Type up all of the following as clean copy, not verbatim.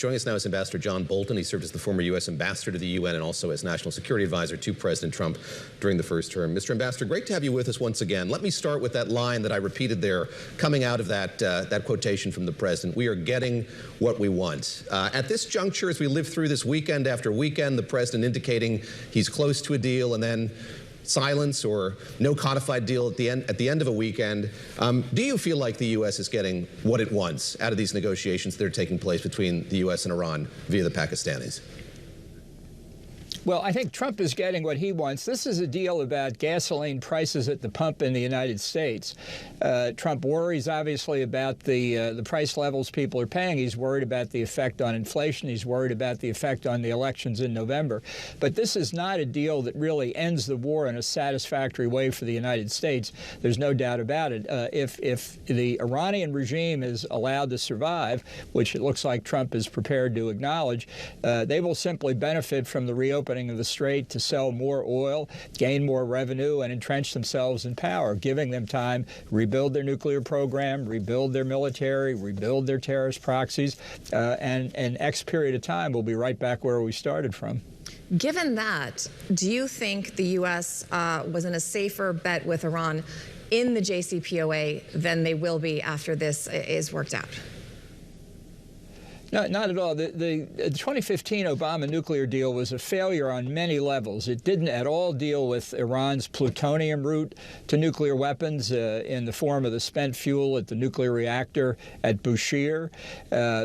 Joining us now is Ambassador John Bolton. He served as the former U.S. ambassador to the UN and also as national security advisor to President Trump during the first term. Mr. Ambassador, great to have you with us once again. Let me start with that line that I repeated there, coming out of that quotation from the president. We are getting what we want. At this juncture, as we live through this weekend after weekend, the president indicating he's close to a deal and then silence or no codified deal at the end of a weekend. Do you feel like the U.S. is getting what it wants out of these negotiations that are taking place between the U.S. and Iran via the Pakistanis? Well, I think Trump is getting what he wants. This is a deal about gasoline prices at the pump in the United States. Trump worries, obviously, about the price levels people are paying. He's worried about the effect on inflation. He's worried about the effect on the elections in November. But this is not a deal that really ends the war in a satisfactory way for the United States. There's no doubt about it. If the Iranian regime is allowed to survive, which it looks like Trump is prepared to acknowledge, they will simply benefit from the reopening of the strait to sell more oil, gain more revenue, and entrench themselves in power, giving them time to rebuild their nuclear program, rebuild their military, rebuild their terrorist proxies, and X period of time we'll be right back where we started from. Given that, do you think the U.S. was in a safer bet with Iran in the JCPOA than they will be after this is worked out? No, not at all. The 2015 Obama nuclear deal was a failure on many levels. It didn't at all deal with Iran's plutonium route to nuclear weapons in the form of the spent fuel at the nuclear reactor at Bushehr.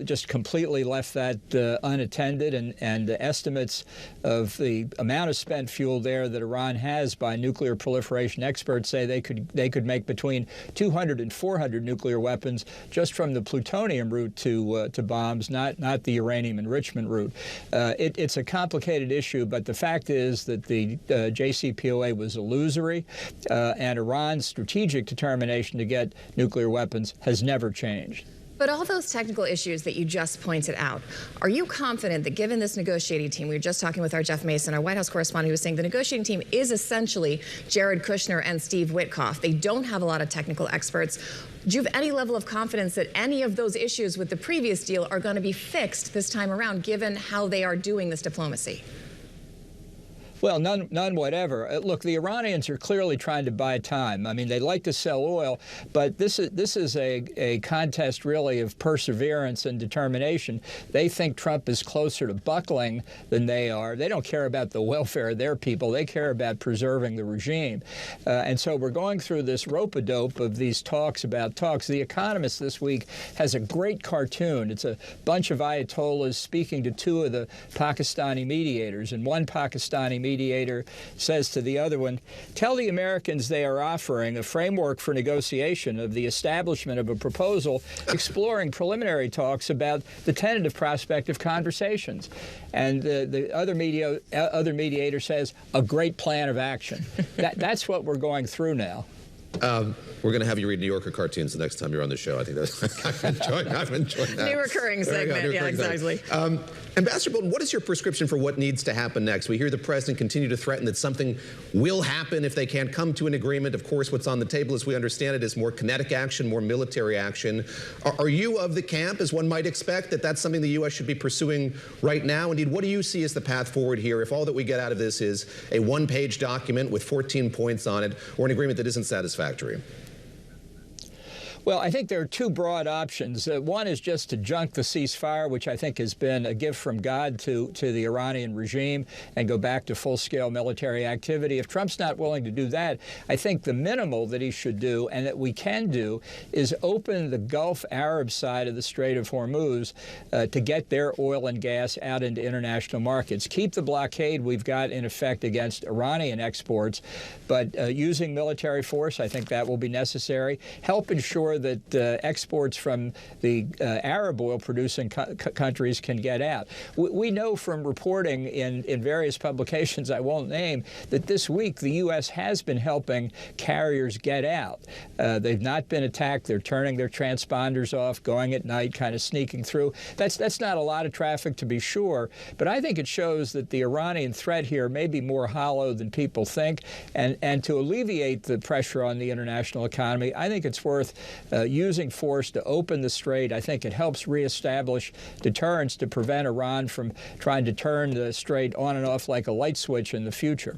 Just completely left that unattended, and the estimates of the amount of spent fuel there that Iran has by nuclear proliferation experts say they could make between 200 and 400 nuclear weapons just from the plutonium route to bombs. Not the uranium enrichment route. It's a complicated issue, but the fact is that the JCPOA was illusory, and Iran's strategic determination to get nuclear weapons has never changed. But all those technical issues that you just pointed out, are you confident that given this negotiating team, we were just talking with our Jeff Mason, our White House correspondent, who was saying the negotiating team is essentially Jared Kushner and Steve Witkoff. They don't have a lot of technical experts. Do you have any level of confidence that any of those issues with the previous deal are going to be fixed this time around, given how they are doing this diplomacy? Well, none whatever. Look, the Iranians are clearly trying to buy time. I mean, they like to sell oil, but this is a contest really of perseverance and determination. They think Trump is closer to buckling than they are. They don't care about the welfare of their people. They care about preserving the regime. And so we're going through this rope-a-dope of these talks about talks. The Economist this week has a great cartoon. It's a bunch of Ayatollahs speaking to two of the Pakistani mediators, and one Pakistani mediator says to the other one, tell the Americans they are offering a framework for negotiation of the establishment of a proposal exploring preliminary talks about the tentative prospect of conversations. And the other mediator says, a great plan of action. That's what we're going through now. We're going to have you read New Yorker cartoons the next time you're on the show. I think that's I've enjoyed that. New recurring segment. Yeah, exactly. Ambassador Bolton, what is your prescription for what needs to happen next? We hear the president continue to threaten that something will happen if they can't come to an agreement. Of course, what's on the table, as we understand it, is more kinetic action, more military action. Are you of the camp, as one might expect, that that's something the U.S. should be pursuing right now? Indeed, what do you see as the path forward here if all that we get out of this is a one-page document with 14 points on it, or an agreement that isn't satisfactory? Well, I think there are two broad options. One is just to junk the ceasefire, which I think has been a gift from God to the Iranian regime, and go back to full-scale military activity. If Trump's not willing to do that, I think the minimal that he should do, and that we can do, is open the Gulf Arab side of the Strait of Hormuz to get their oil and gas out into international markets. Keep the blockade we've got in effect against Iranian exports, but using military force, I think that will be necessary. Help ensure that exports from the Arab oil-producing countries can get out. We know from reporting in various publications I won't name that this week the U.S. has been helping carriers get out. They've not been attacked. They're turning their transponders off, going at night, kind of sneaking through. That's not a lot of traffic, to be sure, but I think it shows that the Iranian threat here may be more hollow than people think, and to alleviate the pressure on the international economy, I think it's worth using force to open the strait. I think it helps reestablish deterrence to prevent Iran from trying to turn the strait on and off like a light switch in the future.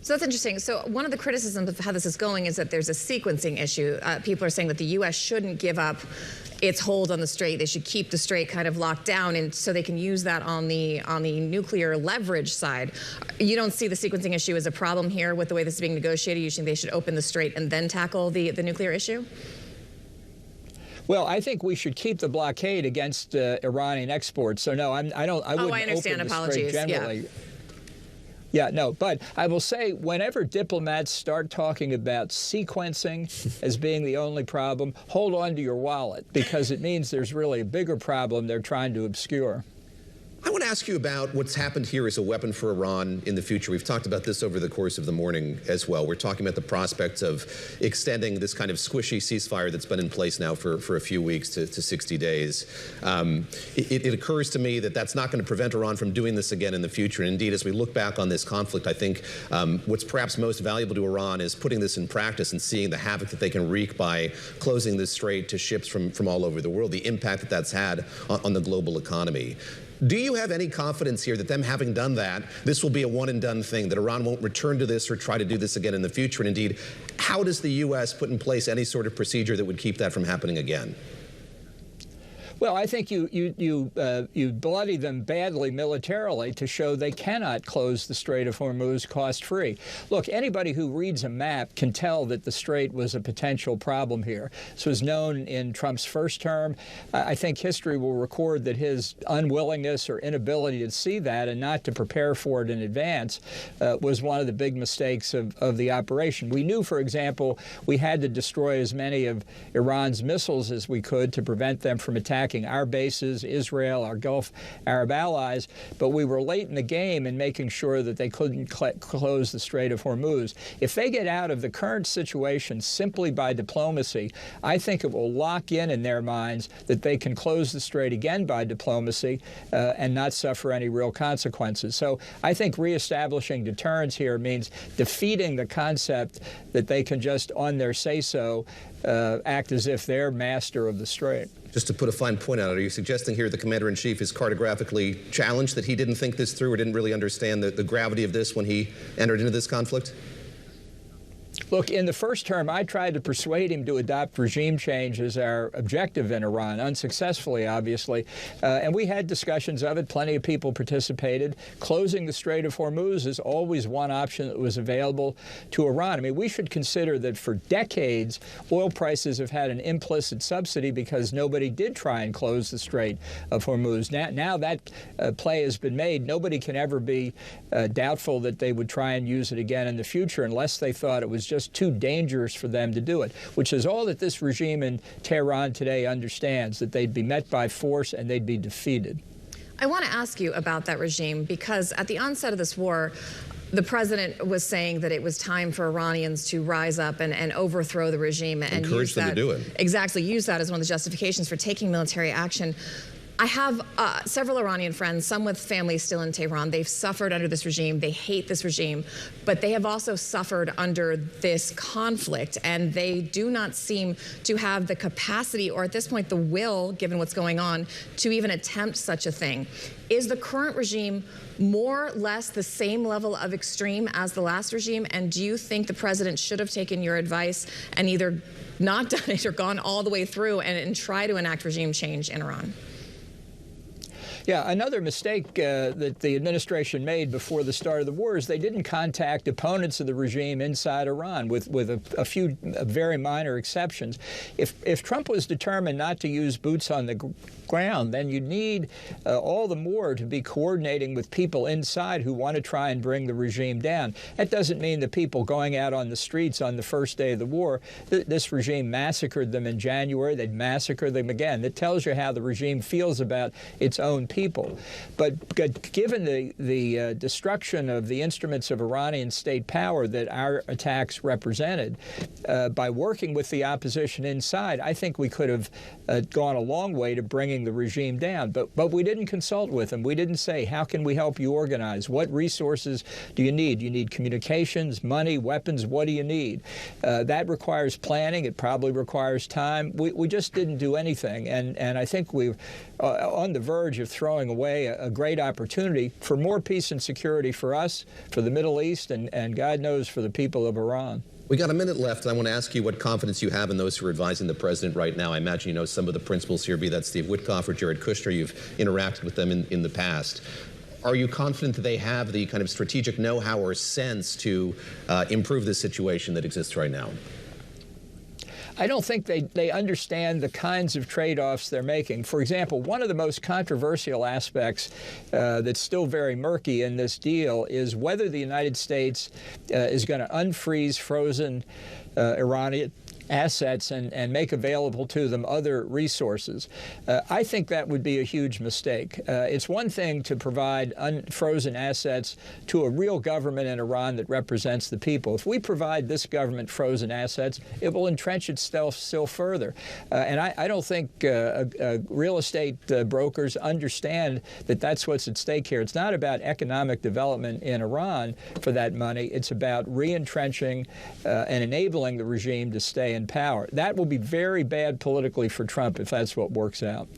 So that's interesting. So one of the criticisms of how this is going is that there's a sequencing issue. People are saying that the U.S. shouldn't give up its hold on the strait. They should keep the strait kind of locked down, and so they can use that on the nuclear leverage side. You don't see the sequencing issue as a problem here with the way this is being negotiated? You think they should open the strait and then tackle the nuclear issue? Well, I think we should keep the blockade against Iranian exports. So no, I wouldn't understand. open the Apologies. strait generally. Yeah, no, but I will say whenever diplomats start talking about sequencing as being the only problem, hold on to your wallet, because it means there's really a bigger problem they're trying to obscure. I want to ask you about what's happened here as a weapon for Iran in the future. We've talked about this over the course of the morning as well. We're talking about the prospects of extending this kind of squishy ceasefire that's been in place now for a few weeks to 60 days. It occurs to me that that's not going to prevent Iran from doing this again in the future. And indeed, as we look back on this conflict, I think what's perhaps most valuable to Iran is putting this in practice and seeing the havoc that they can wreak by closing this strait to ships from all over the world, the impact that that's had on the global economy. Do you have any confidence here that them having done that, this will be a one-and-done thing, that Iran won't return to this or try to do this again in the future? And indeed, how does the U.S. put in place any sort of procedure that would keep that from happening again? Well, I think you bloody them badly militarily to show they cannot close the Strait of Hormuz cost-free. Look, anybody who reads a map can tell that the strait was a potential problem here. This was known in Trump's first term. I think history will record that his unwillingness or inability to see that and not to prepare for it in advance was one of the big mistakes of the operation. We knew, for example, we had to destroy as many of Iran's missiles as we could to prevent them from attacking our bases, Israel, our Gulf Arab allies, but we were late in the game in making sure that they couldn't close the Strait of Hormuz. If they get out of the current situation simply by diplomacy, I think it will lock in their minds that they can close the strait again by diplomacy and not suffer any real consequences. So I think reestablishing deterrence here means defeating the concept that they can just, on their say-so, act as if they're master of the strait. Just to put a fine point on it, are you suggesting here the commander-in-chief is cartographically challenged, that he didn't think this through or didn't really understand the gravity of this when he entered into this conflict? Look, in the first term, I tried to persuade him to adopt regime change as our objective in Iran, unsuccessfully, obviously. And we had discussions of it. Plenty of people participated. Closing the Strait of Hormuz is always one option that was available to Iran. I mean, we should consider that for decades, oil prices have had an implicit subsidy because nobody did try and close the Strait of Hormuz. Now that play has been made. Nobody can ever be doubtful that they would try and use it again in the future unless they thought it was just too dangerous for them to do it, which is all that this regime in Tehran today understands, that they'd be met by force and they'd be defeated. I want to ask you about that regime, because at the onset of this war, the president was saying that it was time for Iranians to rise up and overthrow the regime and encourage them to do it. Exactly, use that as one of the justifications for taking military action. I have several Iranian friends, some with families still in Tehran. They've suffered under this regime. They hate this regime, but they have also suffered under this conflict, and they do not seem to have the capacity or at this point the will, given what's going on, to even attempt such a thing. Is the current regime more or less the same level of extreme as the last regime, and do you think the president should have taken your advice and either not done it or gone all the way through and try to enact regime change in Iran? Yeah, another mistake that the administration made before the start of the war is they didn't contact opponents of the regime inside Iran, with a few very minor exceptions. If Trump was determined not to use boots on the ground, then you need all the more to be coordinating with people inside who want to try and bring the regime down. That doesn't mean the people going out on the streets on the first day of the war. This regime massacred them in January. They'd massacre them again. That tells you how the regime feels about its own people. But given the destruction of the instruments of Iranian state power that our attacks represented, by working with the opposition inside, I think we could have gone a long way to bringing bringing the regime down. But we didn't consult with them. We didn't say, how can we help you organize? What resources do you need? You need communications, money, weapons. What do you need? That requires planning. It probably requires time. We just didn't do anything. And I think we're on the verge of throwing away a great opportunity for more peace and security for us, for the Middle East, and God knows for the people of Iran. We got a minute left. I want to ask you what confidence you have in those who are advising the president right now. I imagine you know some of the principals here, be that Steve Witkoff or Jared Kushner. You've interacted with them in the past. Are you confident that they have the kind of strategic know-how or sense to improve this situation that exists right now? I don't think they understand the kinds of trade-offs they're making. For example, one of the most controversial aspects that's still very murky in this deal is whether the United States is going to unfreeze frozen Iranian assets and make available to them other resources. I think that would be a huge mistake. It's one thing to provide unfrozen assets to a real government in Iran that represents the people. If we provide this government frozen assets, it will entrench itself still further. And I don't think real estate brokers understand that that's what's at stake here. It's not about economic development in Iran for that money. It's about re-entrenching and enabling the regime to stay in power. That will be very bad politically for Trump if that's what works out.